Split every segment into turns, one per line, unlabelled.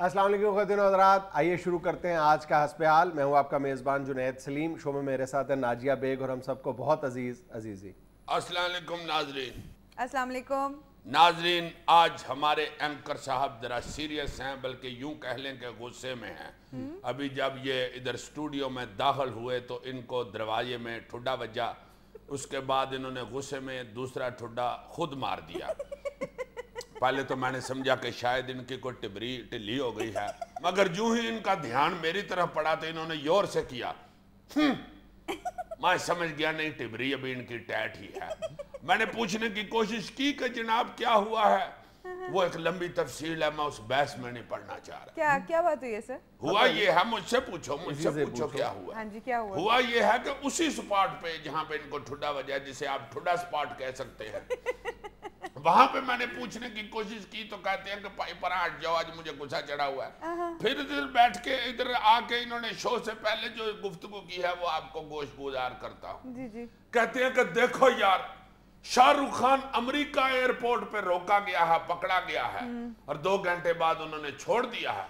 अस्सलाम वालेकुम ख़वातीन और हज़रात, आइए शुरू करते हैं आज का हस्बे-हाल। मैं हूं आपका मेज़बान जुनैद सलीम। शो में मेरे साथ है नाजिया बेग और हम सबको बहुत अजीज़ी।
अस्सलाम वालेकुम नाजरीन।
अस्सलाम वालेकुम
नाजरीन, आज हमारे एंकर साहब जरा सीरियस हैं, बल्कि यूं कह लें कि गुस्से में हैं। अभी जब ये इधर स्टूडियो में दाखिल हुए तो इनको दरवाजे में ठुड्डा बजा, उसके बाद इन्होंने गुस्से में दूसरा ठुड्डा खुद मार दिया। पहले तो मैंने समझा कि शायद इनकी कोई टिबरी ढिल्ली हो गई है, मगर यूं ही इनका ध्यान मेरी तरफ पड़ा तो इन्होंने जोर से किया। मैं समझ गया नहीं, टिबरी अभी इनकी टैट ही है। मैंने पूछने की कोशिश की कि जनाब क्या हुआ है। वो एक लंबी तफसील है, मैं उस बहस में नहीं पढ़ना चाह रहा।
क्या बात हुई है सर?
हुआ ये है, मुझसे पूछो क्या हुआ।
हाँ जी, क्या हुआ?
हुआ ये है कि उसी स्पॉट पे जहाँ पे इनको ठुड्डा बजा, जिसे आप ठुड्डा स्पॉट कह सकते हैं, वहां पे मैंने पूछने की कोशिश की तो कहते हैं कि भाई पर हट जाओ, आज मुझे गुस्सा चढ़ा हुआ है। फिर इधर बैठ के इधर आके इन्होंने शो से पहले जो गुफ्तगू की है वो आपको गोशगुजार करता हूँ।
जी।
कहते हैं कि देखो यार, शाहरुख खान अमेरिका एयरपोर्ट पे रोका गया है, पकड़ा गया है और 2 घंटे बाद उन्होंने छोड़ दिया है,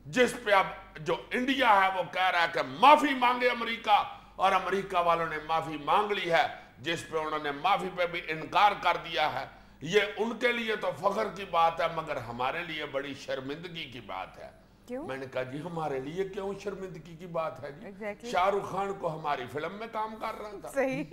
जिस पे अब जो इंडिया है वो कह रहा है कि माफी मांगे अमेरिका, और अमेरिका वालों ने माफी मांग ली है, जिस पे उन्होंने माफी पे भी इनकार कर दिया है। ये उनके लिए तो फख्र की बात है, मगर हमारे लिए बड़ी शर्मिंदगी की बात है।
क्यों?
मैंने कहा जी हमारे लिए क्यों शर्मिंदगी की बात है जी?
Exactly.
शाहरुख खान को हमारी फिल्म में काम कर रहा था।
सही।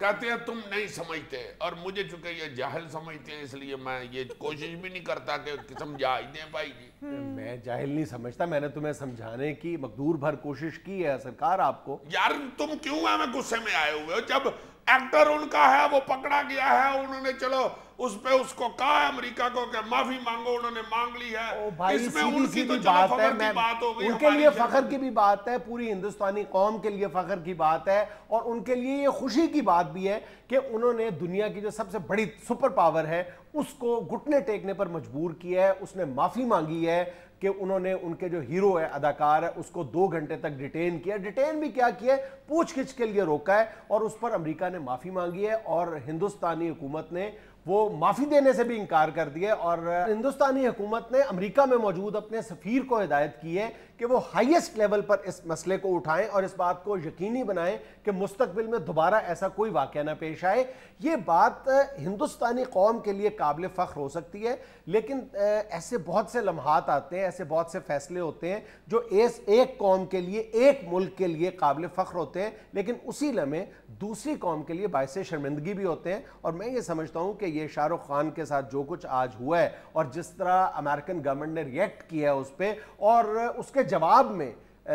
कहते हैं तुम नहीं समझते, और मुझे चूंकि ये जाहिल समझते हैं इसलिए मैं ये कोशिश भी नहीं करता कि समझा ही दें भाई जी।
मैं जाहिल नहीं समझता, मैंने तुम्हें समझाने की मकदूर भर कोशिश की है सरकार। आपको
यार तुम क्यों हमें गुस्से में आए हुए हो? जब एक्टर उनका है वो पकड़ा गया है, उन्होंने चलो उस पे उसको कहा है अमेरिका को कि माफी मांगो, उन्होंने मांग ली है।
ओ भाई,
इसमें
सीधी
उनकी तो
बात है,
बात हो गई,
उनके लिए फख्र की भी बात है, पूरी हिंदुस्तानी कौम के लिए फख्र की बात है, और उनके लिए ये खुशी की बात भी है कि उन्होंने दुनिया की जो सबसे बड़ी सुपर पावर है उसको घुटने टेकने पर मजबूर किया है। उसने माफी मांगी है कि उन्होंने उनके जो हीरो है, अदाकार है, उसको 2 घंटे तक डिटेन किया। डिटेन भी क्या किया है, पूछगिछ के लिए रोका है, और उस पर अमेरिका ने माफी मांगी है और हिंदुस्तानी हुकूमत ने वो माफी देने से भी इनकार कर दिया। और हिंदुस्तानी हुकूमत ने अमेरिका में मौजूद अपने सफीर को हिदायत की है कि वो हाईएस्ट लेवल पर इस मसले को उठाएं और इस बात को यकीनी बनाएं कि मुस्तकबिल में दोबारा ऐसा कोई वाक़या ना पेश आए। ये बात हिंदुस्तानी कौम के लिए काबिल फ़ख्र हो सकती है, लेकिन ऐसे बहुत से लम्हात आते हैं, ऐसे बहुत से फैसले होते हैं जो एक कौम के लिए, एक मुल्क के लिए काबिल फ़ख्र होते हैं, लेकिन उसी लम्हे दूसरी कौम के लिए बाइसे शर्मिंदगी भी होते हैं। और मैं ये समझता हूँ कि ये शाहरुख खान के साथ जो कुछ आज हुआ है और जिस तरह अमेरिकन गवर्नमेंट ने रिएक्ट किया है उस पर, और उसके जवाब में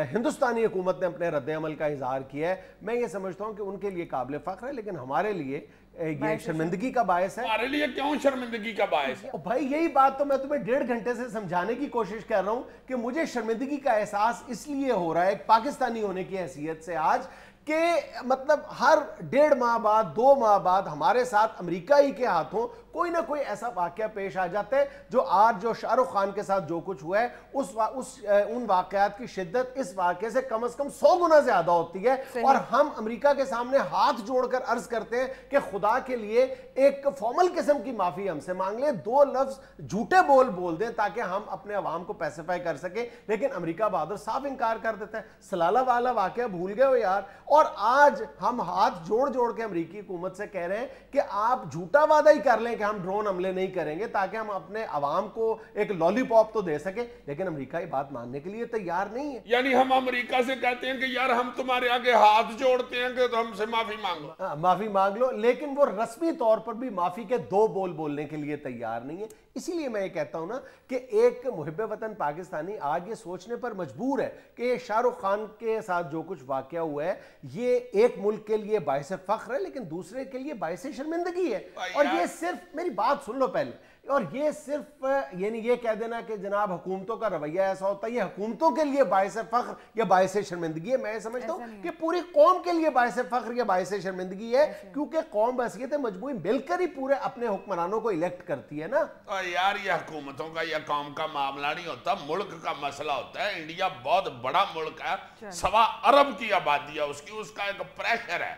हिंदुस्तानी हुकूमत ने अपने रद्द-ए-अमल का इजहार किया है, मैं ये समझता हूं कि उनके लिए काबिल फख्र है, लेकिन हमारे लिए ये शर्मिंदगी का बायस है।
हमारे लिए क्यों शर्मिंदगी का बायस है?
भाई यही बात तो मैं तुम्हें 1.5 घंटे से समझाने की कोशिश कर रहा हूं कि मुझे शर्मिंदगी का एहसास इसलिए हो रहा है एक पाकिस्तानी होने की हैसियत से आज, कि मतलब हर 1.5 माह बाद, 2 माह बाद हमारे साथ अमेरिका ही के हाथों कोई ना कोई ऐसा वाकया पेश आ जाता है जो आज जो शाहरुख खान के साथ जो कुछ हुआ है उन वाकयात की शिद्दत इस वाकये से कम 100 गुना ज्यादा होती है। और हम अमेरिका के सामने हाथ जोड़कर अर्ज करते हैं कि खुदा के लिए एक फॉर्मल किस्म की माफी हमसे मांग ले, 2 लफ्ज झूठे बोल दें ताकि हम अपने अवाम को पैसिफाई कर सके, लेकिन अमेरिका बहादुर साफ इंकार कर देता है। सलाला वाला वाकया भूल गए हो यार, और आज हम हाथ जोड़ के अमेरिकी हुकूमत से कह रहे हैं कि आप झूठा वादा ही कर लें कि हम ड्रोन हमले नहीं करेंगे ताकि हम अपने अवाम को एक लॉलीपॉप तो दे सके, लेकिन अमेरिका ये बात मानने के लिए तैयार नहीं है।
यानी हम अमेरिका से कहते हैं कि यार हम तुम्हारे आगे हाथ जोड़ते हैं कि तो हमसे माफी मांगो।
माफी मांग लो, लेकिन वो रस्मी तौर पर भी माफी के 2 बोल बोलने के लिए तैयार नहीं है। इसीलिए मैं ये कहता हूं ना कि एक मुहिब्बे वतन पाकिस्तानी आज ये सोचने पर मजबूर है कि शाहरुख खान के साथ जो कुछ वाकया हुआ है ये एक मुल्क के लिए बाइसे फख्र है, लेकिन दूसरे के लिए बाइसे शर्मिंदगी है। और ये सिर्फ, मेरी बात सुन लो पहले, और ये सिर्फ यानी ये कह देना कि जनाब हुकूमतों का रवैया ऐसा होता है, ये हुकूमतों के लिए बाइस फख्र या बाइस शर्मिंदगी है। मैं समझता हूँ कि पूरी कौम के लिए बाइस फख्र या बाइस शर्मिंदगी है, क्योंकि कौम बहसीयत मजबूरी मिलकर ही पूरे अपने हुक्मरानों को इलेक्ट करती है ना।
यार ये हुकूमतों का या कौम का मामला नहीं होता, मुल्क का मसला होता है। इंडिया बहुत बड़ा मुल्क है, 1.25 अरब की आबादी है उसकी, उसका एक प्रेशर है।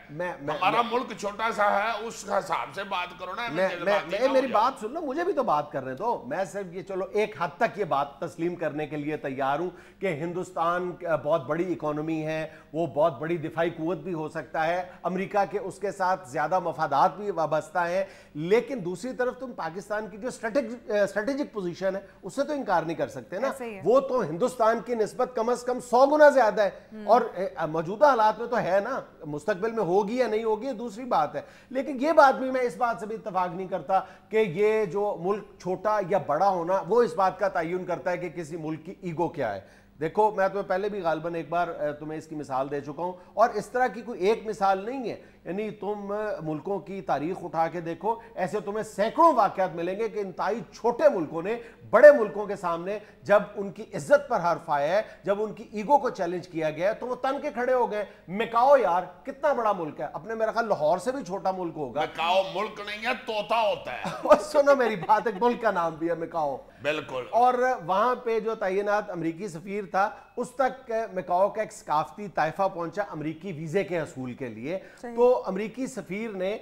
हमारा मुल्क छोटा सा है, उस हिसाब से बात करो ना।
मेरी बात सुन लो, मुझे भी तो बात करने दो। मैं सिर्फ ये चलो एक हद तक ये बात तस्लीम करने के लिए तैयार हूं कि हिंदुस्तान बहुत बड़ी इकोनॉमी है, वो बहुत बड़ी दिफाई कुव्वत भी हो सकता है, अमेरिका के उसके साथ ज्यादा मफादात भी वाबस्ता है, लेकिन दूसरी तरफ तुम पाकिस्तान की जो स्ट्रेटेजिक पोजीशन है उससे तो इनकार नहीं कर सकते ना। वो तो हिंदुस्तान की निस्बत कम से कम 100 गुना ज्यादा है, और मौजूदा हालात में तो है ना, मुस्तकबिल में होगी या नहीं होगी दूसरी बात है। लेकिन ये बात भी, मैं इस बात से भी इत्तेफाक नहीं करता कि ये जो मुल्क छोटा या बड़ा होना वो इस बात का तयन करता है कि किसी मुल्क की ईगो क्या है। देखो, मैं तुम्हें पहले भी गालबन एक बार तुम्हें इसकी मिसाल दे चुका हूं, और इस तरह की कोई एक मिसाल नहीं है। यानी तुम मुल्कों की तारीख उठा के देखो, ऐसे तुम्हें सैकड़ों वाकयात मिलेंगे कि इंतहाई छोटे मुल्कों ने बड़े मुल्कों के सामने जब उनकी इज्जत पर हर्फ आया है, जब उनकी ईगो को चैलेंज किया गया तो वो तन के खड़े हो गए। मिकाओ यार कितना बड़ा मुल्क है, अपने मेरा ख्याल लाहौर से भी छोटा मुल्क होगा।
मिकाओ मुल्क नहीं है, तोता होता है।
सुनो मेरी बात, एक मुल्क का नाम भी है मिकाओ।
बिल्कुल।
और वहां पे जो तैनात अमरीकी सफीर था, उस तक मिकाओ का एक सकाफती ताइफा पहुंचा अमरीकी वीजे के हसूल के लिए। तो अमरीकी सफीर ने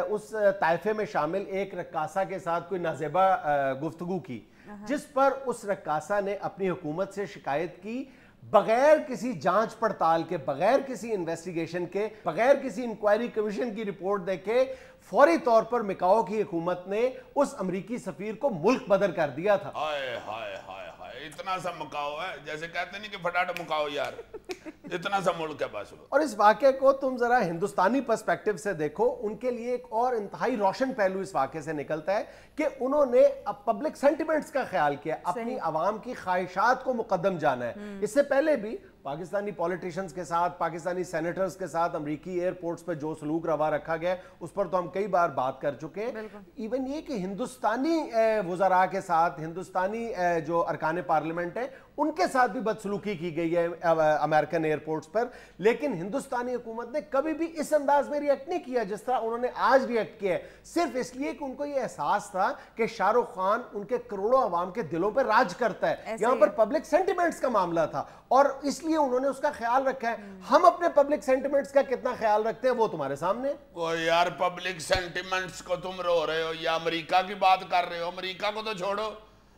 उस ताइफे में शामिल एक रक्कासा के साथ कोई नाजेबा गुफ्तगू की, जिस पर उस रक्कासा ने अपनी हुकूमत से शिकायत की, बगैर किसी जांच पड़ताल के, बगैर किसी इन्वेस्टिगेशन के, बगैर किसी इंक्वायरी कमीशन की रिपोर्ट देके फौरी तौर पर मिकाओ की हुकूमत ने उस अमरीकी सफीर को मुल्क बदर कर दिया था।
हाय हाय हाय हाय, इतना सा मुकाओ है, जैसे कहते नहीं कि फटाफट मुकाओ यार, इतना सा मुल्क है बस।
और इस वाक़े को तुम जरा हिंदुस्तानी पर्सपेक्टिव से देखो, उनके लिए एक और इंतहाई रोशन पहलू इस वाक़े से निकलता है कि उन्होंने अब पब्लिक सेंटिमेंट्स का ख्याल किया, अपनी आवाम की ख्वाहिशात को मुकद्दम जाना है। इससे पहले भी पाकिस्तानी पॉलिटिशियंस के साथ, पाकिस्तानी सेनेटर्स के साथ अमरीकी एयरपोर्ट्स पर जो सलूक रवा रखा गया उस पर तो हम कई बार बात कर चुके हैं। इवन ये कि हिंदुस्तानी वज़रा के साथ, हिंदुस्तानी जो अरकान पार्लियामेंट है उनके साथ भी बदसलूकी की गई है अमेरिकन एयरपोर्ट्स पर, लेकिन हिंदुस्तानी हुकूमत ने कभी भी इस अंदाज में रिएक्ट नहीं किया जिस तरह उन्होंने आज रिएक्ट किया है, सिर्फ इसलिए कि उनको यह एहसास था कि शाहरुख खान उनके करोड़ों अवाम के दिलों पर राज करता है। यहां पर पब्लिक सेंटिमेंट्स का मामला था और इसलिए उन्होंने उसका ख्याल रखा है। हम अपने पब्लिक सेंटिमेंट्स का कितना ख्याल रखते हैं वो तुम्हारे सामने।
ओ यार, पब्लिक सेंटिमेंट्स को तुम रो रहे हो या अमेरिका की बात कर रहे हो? अमेरिका को तो छोड़ो,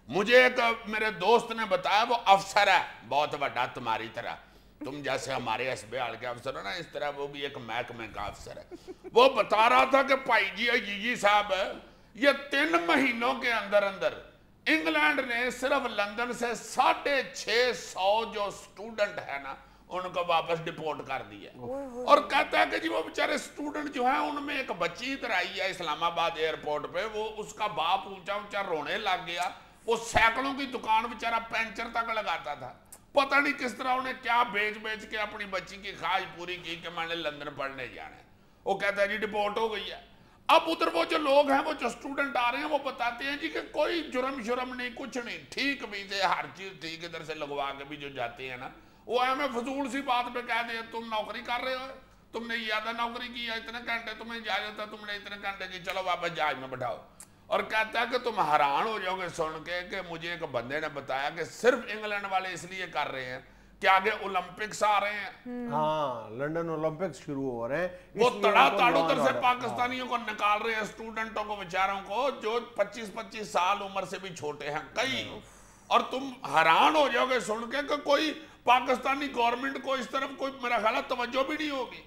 मुझे एक मेरे दोस्त ने बताया, वो अफसर है बहुत बड़ा तुम्हारी तरह, तुम जैसे हमारे एसबी के अफसर है ना, इस तरह वो भी एक महकमे का अफसर है। वो बता रहा था कि भाई जी साहब, ये 3 महीनों के अंदर अंदर इंग्लैंड ने सिर्फ लंदन से 650 जो स्टूडेंट है ना उनको वापस डिपोर्ट कर दिया। और कहता है कि जी वो बेचारे स्टूडेंट जो हैं उनमें एक बच्ची इधर आई है इस्लामाबाद एयरपोर्ट पे, वो उसका बाप ऊंचा ऊंचा रोने लग गया, वो सैकड़ों की दुकान बेचारा पंचर तक लगाता था, पता नहीं किस तरह उन्हें क्या बेच बेच के अपनी बच्ची की ख्वाहिश पूरी की कि मैंने लंदन पढ़ने जाना है। वो कहता है जी डिपोर्ट हो गई है। अब उधर वो जो लोग हैं, वो जो स्टूडेंट आ रहे हैं, वो बताते हैं जी कि कोई जुर्म शुरम नहीं, कुछ नहीं, ठीक भी थे, हर चीज ठीक, इधर से लगवा के भी जो जाते हैं ना, वो हमें फजूल सी बात पे कह दे तुम नौकरी कर रहे हो, तुमने ज्यादा नौकरी की है, इतने घंटे तुम्हें इजाजत है, तुमने इतने घंटे की, चलो वापस जहाज में बैठाओ। और कहता है कि तुम हैरान हो जाओगे सुन के कि मुझे एक बंदे ने बताया कि सिर्फ इंग्लैंड वाले इसलिए कर रहे हैं कि आगे ओलंपिक्स आ रहे हैं।
हाँ, लंदन ओलंपिक्स शुरू हो रहे हैं,
वो तड़ाताड़ उधर से पाकिस्तानियों को निकाल रहे हैं, स्टूडेंटों को, बेचारों को जो 25-25 साल उम्र से भी छोटे हैं कई। और तुम हैरान हो जाओगे सुन के कि कोई पाकिस्तानी गवर्नमेंट को इस तरफ कोई मेरा ख्याल तवज्जो भी नहीं होगी।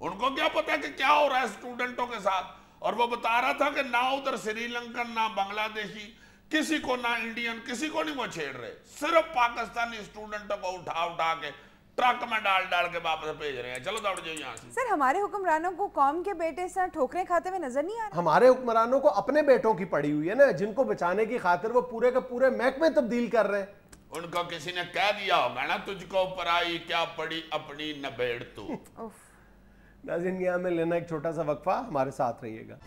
उनको क्या पता है कि क्या हो रहा है स्टूडेंटों के साथ। और वो बता रहा था कि ना उधर श्रीलंकन, ना बांग्लादेशी, किसी को, ना इंडियन, किसी को नहीं वो छेड़ रहे, सिर्फ पाकिस्तानी स्टूडेंटों को उठा उठा के ट्रक में डाल डाल के वापस भेज रहे हैं, चलो दौड़ जाओ यहाँ से।
सर, हमारे हुक्मरानों को कौम के बेटे से ठोकरें खाते हुए नजर नहीं आ रहा।
हमारे हुक्मरानों को अपने बेटों की पड़ी हुई है ना, जिनको बचाने की खातिर वो पूरे के पूरे महकमे तब्दील कर रहे हैं।
उनको किसी ने कह दिया होगा ना, तुझको पराई क्या पड़ी अपनी नबेड़ तू।
नाज़रीन, यहाँ में लेना एक छोटा सा वक्फा, हमारे साथ रहिएगा।